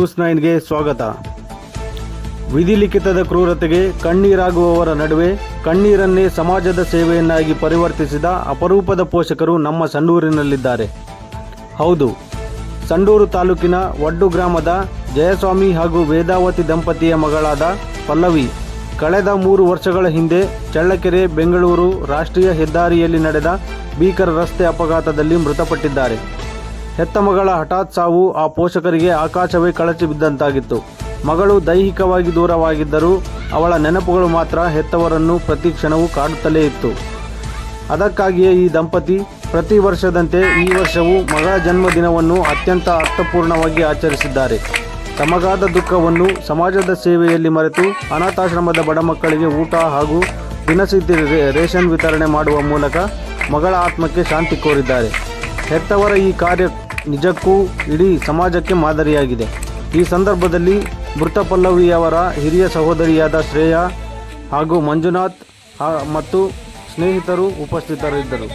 News 9ಗೆ ಸ್ವಾಗತ. ವಿಧಿಲಿಖಿತದ ಕ್ರೂರತೆಗೆ ಕಣ್ಣೀರಾಗುವವರ ನಡುವೆ ಕಣ್ಣೀರನ್ನೇ ಸಮಾಜದ ಸೇವೆಯನ್ನಾಗಿ ಪರಿವರ್ತಿಸಿದ ಅಪರೂಪದ ಪೋಷಕರು ನಮ್ಮ ಸಂಡೂರಿನಲ್ಲಿದ್ದಾರೆ. ಹೌದು, ಸಂಡೂರು ತಾಲೂಕಿನ ವಡ್ಡು ಗ್ರಾಮದ ಜಯಸ್ವಾಮಿ ಹಾಗೂ ವೇದಾವತಿ ದಂಪತಿಯ ಮಗಳಾದ ಪಲ್ಲವಿ ಕಳೆದ 3 ವರ್ಷಗಳ ಹಿಂದೆ ಚಳ್ಳಕೆರೆ ಬೆಂಗಳೂರು ರಾಷ್ಟ್ರೀಯ ಹೆದ್ದಾರಿಯಲ್ಲಿ ನಡೆದ ಭೀಕರ ರಸ್ತೆ ಅಪಘಾತದಲ್ಲಿ ಮೃತಪಟ್ಟಿದ್ದಾರೆ. ಹೆತ್ತ ಮಗಳ ಹಠಾತ್ ಸಾವು ಆ ಪೋಷಕರಿಗೆ ಆಕಾಶವೇ ಕಳಚಿ ಬಿದ್ದಂತಾಗಿತ್ತು. ಮಗಳು ದೈಹಿಕವಾಗಿ ದೂರವಾಗಿದ್ದರೂ ಅವಳ ನೆನಪುಗಳು ಮಾತ್ರ ಹೆತ್ತವರನ್ನು ಪ್ರತಿ ಕ್ಷಣವೂ ಕಾಡುತ್ತಲೇ ಇತ್ತು. ಅದಕ್ಕಾಗಿಯೇ ಈ ದಂಪತಿ ಪ್ರತಿ ವರ್ಷದಂತೆ ಈ ವರ್ಷವೂ ಮಗಳ ಜನ್ಮದಿನವನ್ನು ಅತ್ಯಂತ ಅರ್ಥಪೂರ್ಣವಾಗಿ ಆಚರಿಸಿದ್ದಾರೆ. ತಮಗಾದ ದುಃಖವನ್ನು ಸಮಾಜದ ಸೇವೆಯಲ್ಲಿ ಮರೆತು ಅನಾಥಾಶ್ರಮದ ಬಡ ಮಕ್ಕಳಿಗೆ ಊಟ ಹಾಗೂ ದಿನಸಿ ರೇಷನ್ ವಿತರಣೆ ಮಾಡುವ ಮೂಲಕ ಮಗಳ ಆತ್ಮಕ್ಕೆ ಶಾಂತಿ ಕೋರಿದ್ದಾರೆ. ಹೆತ್ತವರ ಈ ಕಾರ್ಯ ನಿಜಕ್ಕೂ ಇಡೀ ಸಮಾಜಕ್ಕೆ ಮಾದರಿಯಾಗಿದೆ. ಈ ಸಂದರ್ಭದಲ್ಲಿ ಮೃತ ಪಲ್ಲವಿಯವರ ಹಿರಿಯ ಸಹೋದರಿಯಾದ ಶ್ರೇಯಾ ಹಾಗೂ ಮಂಜುನಾಥ್ ಮತ್ತು ಸ್ನೇಹಿತರು ಉಪಸ್ಥಿತರಿದ್ದರು.